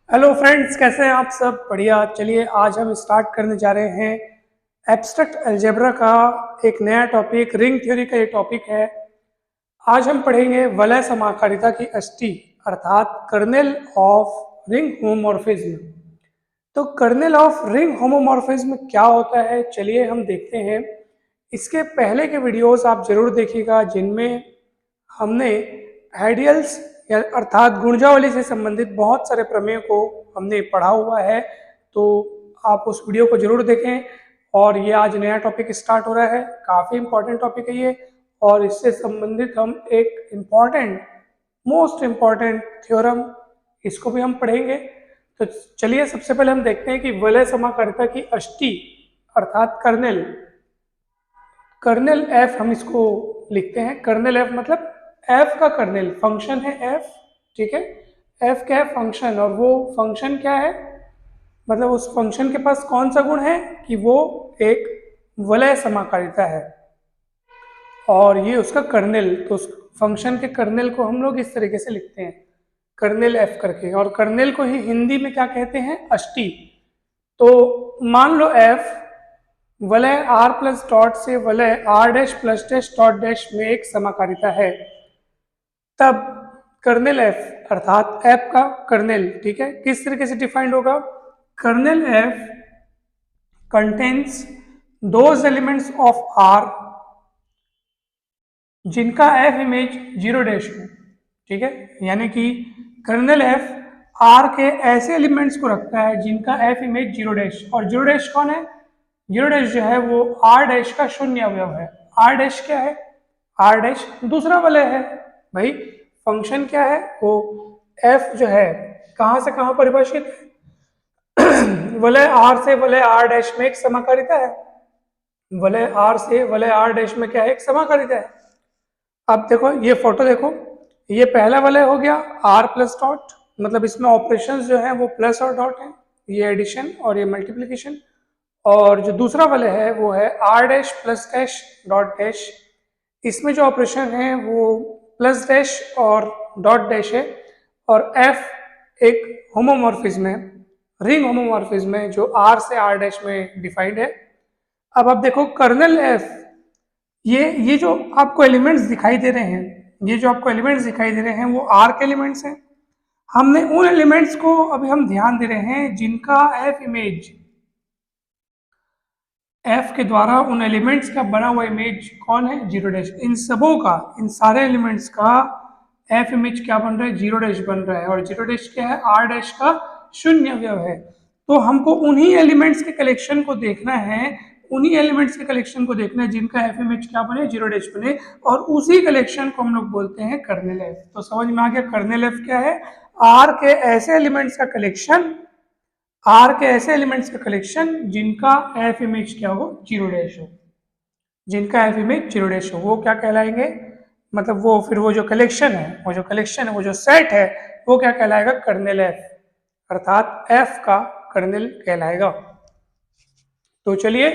Hello friends, कैसे हैं आप सब? बढ़िया। चलिए आज हम स्टार्ट करने जा रहे हैं एब्स्ट्रैक्ट अलजेब्रा का एक नया टॉपिक। रिंग थ्योरी का ये टॉपिक है। आज हम पढ़ेंगे वलय समाकारिता की अष्टी अर्थात कर्नेल ऑफ रिंग होमोमॉर्फिज्म। तो कर्नेल ऑफ रिंग होमोमॉर्फिज्म क्या होता है, चलिए हम देखते हैं। इसके पहले के वीडियोस आप जरूर देखिएगा जिनमें हमने आइडियल्स या अर्थात गुणजावली से संबंधित बहुत सारे प्रमेय को हमने पढ़ा हुआ है। तो आप उस वीडियो को जरूर देखें। और ये आज नया टॉपिक स्टार्ट हो रहा है, काफ़ी इंपॉर्टेंट टॉपिक है ये। और इससे संबंधित हम एक इम्पॉर्टेंट, मोस्ट इम्पॉर्टेंट थ्योरम, इसको भी हम पढ़ेंगे। तो चलिए सबसे पहले हम देखते हैं कि वलय समाकारिता की अष्टी अर्थात कर्नेल, कर्नेल एफ हम इसको लिखते हैं। कर्नेल एफ मतलब एफ का कर्नेल फंक्शन है एफ, ठीक है। एफ क्या है? फंक्शन। और वो फंक्शन क्या है? मतलब उस फंक्शन के पास कौन सा गुण है कि वो एक वलय समाकारिता है और ये उसका कर्नेल। तो उस फंक्शन के कर्नेल को हम लोग इस तरीके से लिखते हैं, कर्नेल एफ करके। और कर्नेल को ही हिंदी में क्या कहते हैं? अष्टी। तो मान लो एफ वलय आर प्लस डॉट से वलय R dash plus dash dot dash में एक समाकारिता है, तब कर्नेल एफ अर्थात एफ का कर्नेल, ठीक है, किस तरीके से डिफाइंड होगा? Kernel F contains those elements of R जिनका एफ इमेज जीरो डैश हो, ठीक है। यानी कि कर्नेल एफ आर के ऐसे एलिमेंट्स को रखता है जिनका एफ इमेज जीरो डैश। और जीरो डैश कौन है? जीरो डैश जो है वो आर डैश का शून्य अवयव है। आर डैश क्या है? आर डैश दूसरा वलय है। भाई फंक्शन क्या है? वो एफ जो है कहाँ से कहाँ परिभाषित है? वलय आर से वलय आर डैश में एक समाकारिता है। वलय आर से वलय आर डैश में क्या है? एक समाकारिता है। अब देखो ये फोटो देखो, ये पहला वलय हो गया आर प्लस डॉट, मतलब इसमें ऑपरेशंस जो है वो प्लस और डॉट है, ये एडिशन और ये मल्टीप्लिकेशन। और जो दूसरा वाला है वो है R dash plus dash dot dash, इसमें जो ऑपरेशन है वो प्लस डैश और डॉट डैश है। और एफ एक होमोमॉर्फिज्म है, रिंग होमोमॉर्फिज्म है जो आर से आर डैश में डिफाइंड है। अब आप देखो कर्नल एफ, ये जो आपको एलिमेंट्स दिखाई दे रहे हैं, ये जो आपको एलिमेंट्स दिखाई दे रहे हैं वो आर के एलिमेंट्स हैं। हमने उन एलिमेंट्स को अभी हम ध्यान दे रहे हैं जिनका एफ इमेज, एफ के द्वारा उन एलिमेंट्स का बना हुआ इमेज कौन है? Zero dash. इन सबों का, इन सारे एलिमेंट्स का एफ इमेज क्या बन रहा है? जीरो डैश बन रहा है। और जीरो डैश क्या है? आर डैश का शून्य अवयव है। तो हमको उन्हीं एलिमेंट्स के कलेक्शन को देखना है, उन्हीं एलिमेंट्स के कलेक्शन को देखना है जिनका एफ इमेज क्या बने? जीरो डैश बने। और उसी कलेक्शन को हम लोग बोलते हैं कर्नेल एफ। तो समझ में आ गया कर्नेल एफ क्या है? आर के ऐसे एलिमेंट्स का कलेक्शन, आर के ऐसे एलिमेंट्स का कलेक्शन जिनका एफ इमेज क्या हो? जीरो डैश हो। जिनका एफ इमेज जीरो डैश हो वो क्या कहलाएंगे? मतलब वो फिर वो जो कलेक्शन है, वो जो कलेक्शन है, वो जो सेट है, वो क्या कहलाएगा? कर्नेल एफ अर्थात एफ का कर्नेल कहलाएगा। तो चलिए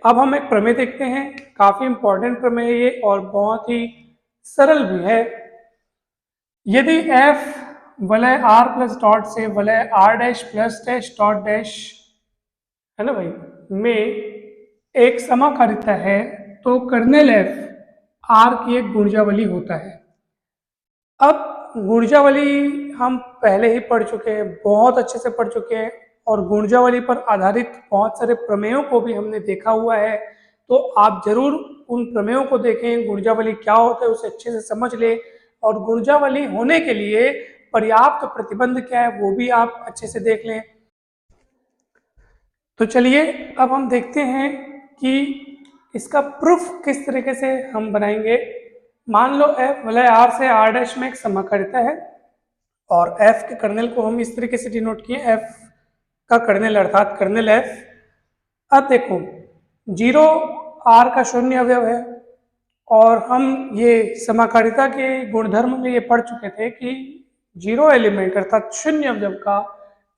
अब हम एक प्रमेय देखते हैं, काफी इंपॉर्टेंट प्रमेय है ये और बहुत ही सरल भी है। यदि एफ वलय आर प्लस डॉट से वलय R dash plus dash dot dash, है ना भाई, में एक समाकारिता है, तो कर्नेल एफ आर की एक गुणजावली होता है। अब गुणजावली हम पहले ही पढ़ चुके हैं, बहुत अच्छे से पढ़ चुके हैं, और गुणजावली पर आधारित बहुत सारे प्रमेयों को भी हमने देखा हुआ है। तो आप जरूर उन प्रमेयों को देखें, गुणजावली क्या होता है उसे अच्छे से समझ लें, और गुणजावली होने के लिए पर्याप्त प्रतिबंध क्या है वो भी आप अच्छे से देख लें। तो चलिए अब हम देखते हैं कि इसका प्रूफ किस तरीके से हम बनाएंगे। मान लो एफ वलय आर से आर डैश में एक समाकारिता है और एफ के कर्नेल को हम इस तरीके से डिनोट किए, एफ का कर्नेल अर्थात कर्नेल एफ। अब देखो जीरो आर का शून्य अवयव है, और हम ये समाकारिता के गुणधर्म में ये पढ़ चुके थे कि जीरो एलिमेंट अर्थात शून्य अवयव का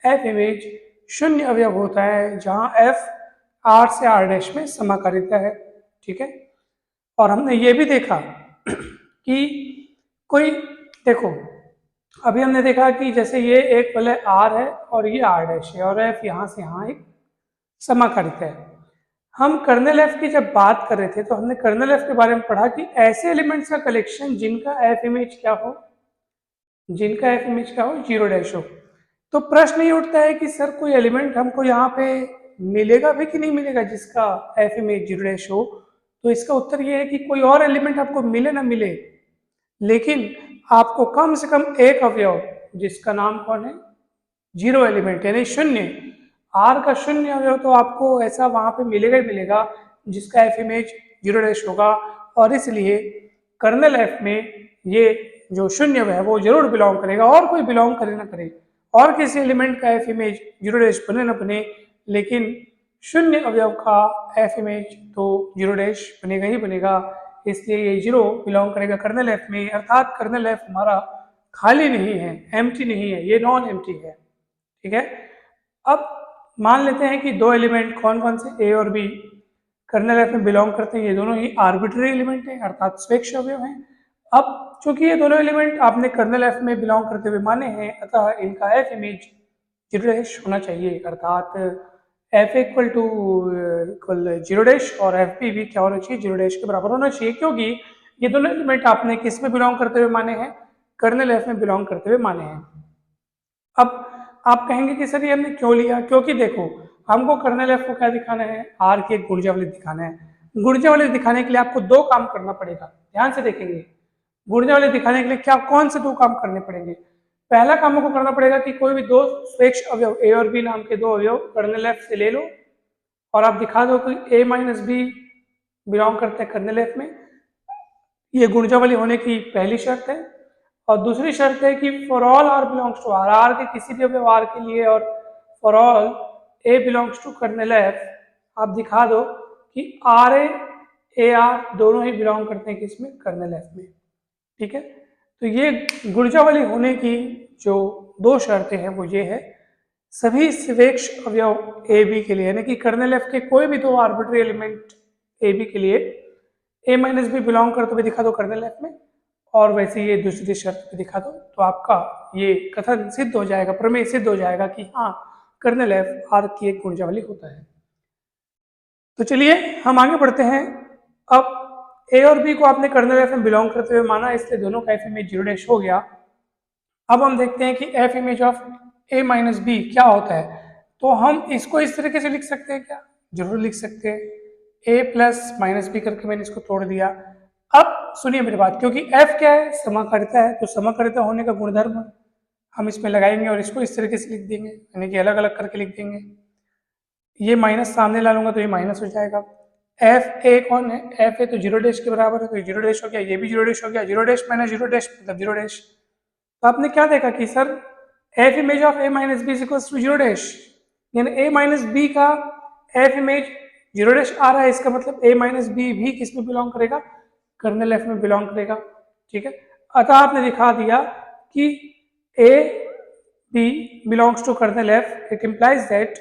एफ इमेज शून्य अवयव होता है जहां एफ आर से आर डैश में समाकारिता है, ठीक है। और हमने ये भी देखा कि कोई, देखो अभी हमने देखा कि जैसे ये एक वलय आर है और ये आर डैश है और एफ यहाँ से यहाँ एक समाकलित है। हम कर्नल एफ की जब बात कर रहे थे तो हमने कर्नल एफ के बारे में पढ़ा कि ऐसे एलिमेंट्स का कलेक्शन जिनका एफ इमेज क्या हो, जिनका एफ इमेज क्या हो, जीरो डैश हो। तो प्रश्न ये उठता है कि सर कोई एलिमेंट हमको यहाँ पे मिलेगा भी कि नहीं मिलेगा जिसका एफ इमेज जीरो डैश हो। तो इसका उत्तर ये है कि कोई और एलिमेंट आपको मिले ना मिले, लेकिन आपको कम से कम एक अवयव जिसका नाम कौन है, जीरो एलिमेंट यानी शून्य, आर का शून्य अवयव तो आपको ऐसा वहां पे मिलेगा ही मिलेगा जिसका एफ इमेज जीरो डैश होगा। और इसलिए कर्नल एफ में ये जो शून्य है वो जरूर बिलोंग करेगा, और कोई बिलोंग करे ना करे, और किसी एलिमेंट का एफ इमेज जीरो डैश बने ना बने, लेकिन शून्य अवयव का एफ इमेज तो जीरो डैश बनेगा ही बनेगा। इसलिए ये जीरो बिलोंग करेगा कर्नल एफ में, अर्थात कर्नल एफ हमारा खाली नहीं है, एम्प्टी नहीं है, ये नॉन एम्प्टी है। ठीक है, अब मान लेते हैं कि दो एलिमेंट कौन कौन से, ए और बी, कर्नल एफ में बिलोंग करते हैं। ये दोनों ही आर्बिट्ररी एलिमेंट हैं अर्थात स्वेच्छ अवयव हैं। अब चूंकि ये दोनों एलिमेंट आपने कर्नल एफ में बिलोंग करते हुए माने हैं, अतः इनका एफ इमेज जीरो डैश होना चाहिए, अर्थात एफ इक्वल जीरो डैश और एफ भी क्या होना चाहिए, जीरो डैश के बराबर होना चाहिए, क्योंकि ये दोनों एलिमेंट आपने किस में बिलोंग करते हुए माने हैं, कर्नल एफ में बिलोंग करते हुए माने हैं। अब आप कहेंगे कि सर ये हमने क्यों लिया, क्योंकि देखो हमको कर्नल एफ को क्या दिखाना है, आर की एक गुणजावली दिखाना है। गुणजावली दिखाने के लिए आपको दो काम करना पड़ेगा, ध्यान से देखेंगे। गुणजावली दिखाने के लिए क्या कौन से दो काम करने पड़ेंगे। पहला काम आपको करना पड़ेगा कि कोई भी दो स्वेच्छ अवयव ए और बी नाम के दो अवयव कर्नल एफ से ले लो और आप दिखा दो कि ए माइनस बी बिलोंग करते हैं कर्नल एफ में। ये गुणजावली होने की पहली शर्त है। और दूसरी शर्त है कि for all R belongs to R, R के किसी भी अवयव आर के लिए, और for all A belongs to kernel F, आप दिखा दो कि आर ए आर दोनों ही बिलोंग करते हैं किसमें, कर्नल एफ में। ठीक है, तो ये गुणजावली होने की जो दो शर्तें हैं वो ये है, सभी स्वेच्छ अवयव ए बी के लिए, यानी कि कर्नल एफ के कोई भी दो आर्बिट्री एलिमेंट ए बी के लिए ए माइनस बी बिलोंग करते हुए दिखा दो कर्नल एफ में, और वैसे ये दूसरी शर्त पे दिखा दो, तो आपका ये कथन सिद्ध हो जाएगा, प्रमेय सिद्ध हो जाएगा कि हाँ कर्नल एफ आर की एक गुणजावली होता है। तो चलिए हम आगे बढ़ते हैं। अब ए और बी को आपने कर्नल एफ में बिलोंग करते हुए माना, इसलिए दोनों का एफ इमेज जीरो डैश हो गया। अब हम देखते हैं कि F image of A minus B क्या होता है। तो हम इसको इस तरीके से लिख सकते हैं क्या, जरूर लिख सकते हैं, ए प्लस माइनस बी करके मैंने इसको तोड़ दिया। अब सुनिए मेरी बात, क्योंकि f क्या है, समाकारिता है, तो समाकारिता होने का गुणधर्म हम इसमें लगाएंगे और इसको इस तरीके से लिख देंगे, यानी कि अलग अलग करके लिख देंगे। ये माइनस सामने ला लूंगा तो ये माइनस हो जाएगा। एफ ए कौन है, एफ ए तो जीरो डैश के बराबर है, तो जीरो डैश हो गया, ये भी जीरो डैश हो गया, zero dash minus zero dash मतलब जीरो डैश। तो आपने क्या देखा कि sir F image of A minus B equals to zero dash, यानी ए माइनस बी का एफ इमेज जीरो डैश आ रहा है, इसका मतलब ए माइनस बी भी किस में बिलोंग करेगा, कर्नल एफ में बिलोंग करेगा। ठीक है, अतः आपने दिखा दिया कि A B belongs to kernel F, it implies that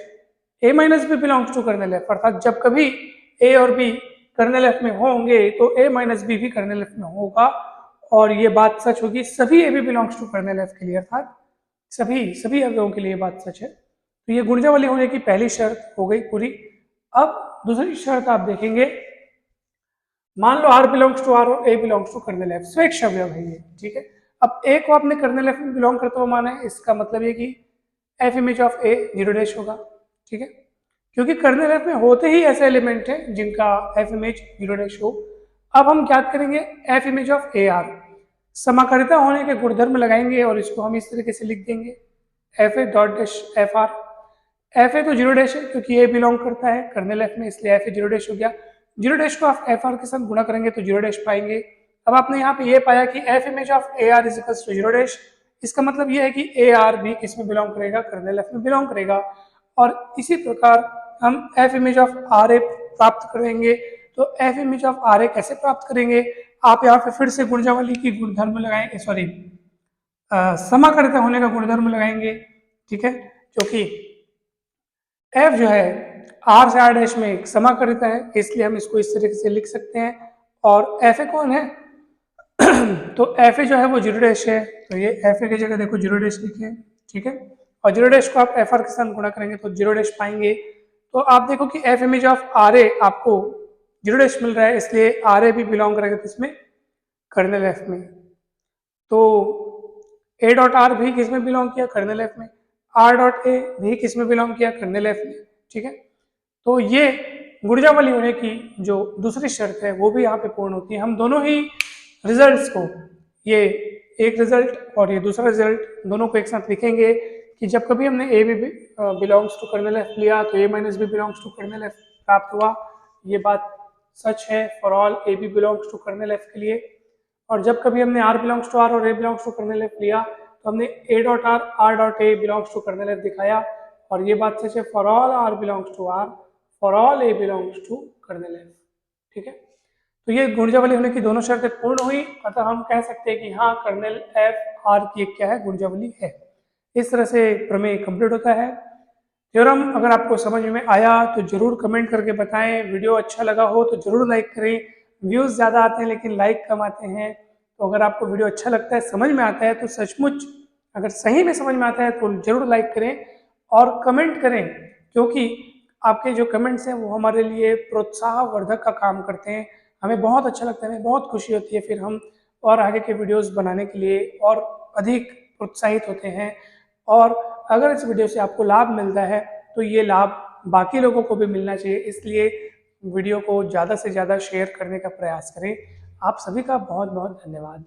A minus B belongs to kernel F, अर्थात जब कभी ए और बी कर्नल एफ में होंगे तो ए माइनस बी भी कर्नल एफ में होगा, और ये बात सच होगी सभी A B belongs to kernel F के लिए, अर्थात सभी अवयवों के लिए ये बात सच है। तो ये गुणजावली होने की पहली शर्त हो गई पूरी। अब दूसरी शर्त आप देखेंगे, मान लो R बिलोंग्स टू R और A belongs to kernel F, स्वेच्छ अवयव है ये। ठीक है, अब A को आपने कर्नल एफ में बिलोंग करते हुए माना है, इसका मतलब ये कि F image of A zero dash होगा। ठीक है, क्योंकि कर्नल एफ में होते ही ऐसे एलिमेंट हैं जिनका एफ इमेज जीरो डैश हो। अब हम क्या करेंगे, F image of A R, समाकारिता होने के गुणधर्म लगाएंगे और इसको हम इस तरीके से लिख देंगे, F A dot dash F R. F A तो जीरो डैश है क्योंकि ए बिलोंग करता है कर्नल एफ में, इसलिए एफ ए जीरो डैश हो गया। जीरो डैश को आप एफ आर के साथ गुणा करेंगे तो जीरो डैश पाएंगे। अब आपने यहाँ पे ये पाया कि F image of A R is equals to zero dash, इसका मतलब ये है कि ए आर भी किसमें बिलोंग करेगा, कर्नल एफ में बिलोंग करेगा। और इसी प्रकार हम F image of R A प्राप्त करेंगे। तो F image of R A कैसे प्राप्त करेंगे, आप यहाँ पे फिर से गुणजावली की गुणधर्म लगाएंगे, सॉरी समाकारिता होने का गुणधर्म लगाएंगे। ठीक है, क्योंकि एफ जो है आर से आर डैश में एक समाकारिता है, इसलिए हम इसको इस तरीके से लिख सकते हैं। और एफ ए कौन है तो एफ ए जो है वो जीरो डैश है, तो ये एफ ए की जगह देखो जीरो डैश लिखे, ठीक है। और जीरो डैश को आप एफ आर के साथ गुणा करेंगे तो जीरो डैश पाएंगे। तो आप देखो कि F image of R A आपको जीरो डैश मिल रहा है, इसलिए आर ए भी बिलोंग करेगा किसमें, कर्नल एफ में। तो ए डॉट आर भी किस में बिलोंग किया, कर्नल एफ में। आर डॉट ए भी किस में बिलोंग किया, कर्नल एफ में, ठीक है। तो ये गुणजावली होने की जो दूसरी शर्त है वो भी यहाँ पे पूर्ण होती है। हम दोनों ही रिजल्ट्स को, ये एक रिजल्ट और ये दूसरा रिजल्ट, दोनों को एक साथ लिखेंगे कि जब कभी हमने A B belongs to kernel F लिया तो A minus B belongs to kernel F प्राप्त हुआ। ये बात सच है for all A B belongs to kernel F के लिए। और जब कभी हमने आर बिलोंग्स टू आर और A belongs to kernel F लिया तो हमने A dot R dot A belongs to kernel F दिखाया। और ये बात सच है for all R belongs to R, for all A belongs to kernel F, ठीक है। तो ये गुणजावली होने की दोनों शर्तें पूर्ण हुई, अतः हम कह सकते हैं कि हाँ कर्नल एफ आर की एक क्या है, गुणजावली है। इस तरह से प्रमेय कंप्लीट होता है। थ्योरम अगर आपको समझ में आया तो जरूर कमेंट करके बताएं। वीडियो अच्छा लगा हो तो जरूर लाइक करें। व्यूज़ ज़्यादा आते हैं लेकिन लाइक कम आते हैं, तो अगर आपको वीडियो अच्छा लगता है, समझ में आता है, तो सचमुच अगर सही में समझ में आता है तो जरूर लाइक करें और कमेंट करें, क्योंकि आपके जो कमेंट्स हैं वो हमारे लिए प्रोत्साहवर्धक का काम करते हैं। हमें बहुत अच्छा लगता है, हमें बहुत खुशी होती है, फिर हम और आगे के वीडियोस बनाने के लिए और अधिक प्रोत्साहित होते हैं। और अगर इस वीडियो से आपको लाभ मिलता है तो ये लाभ बाकी लोगों को भी मिलना चाहिए, इसलिए वीडियो को ज़्यादा से ज़्यादा शेयर करने का प्रयास करें। आप सभी का बहुत बहुत धन्यवाद।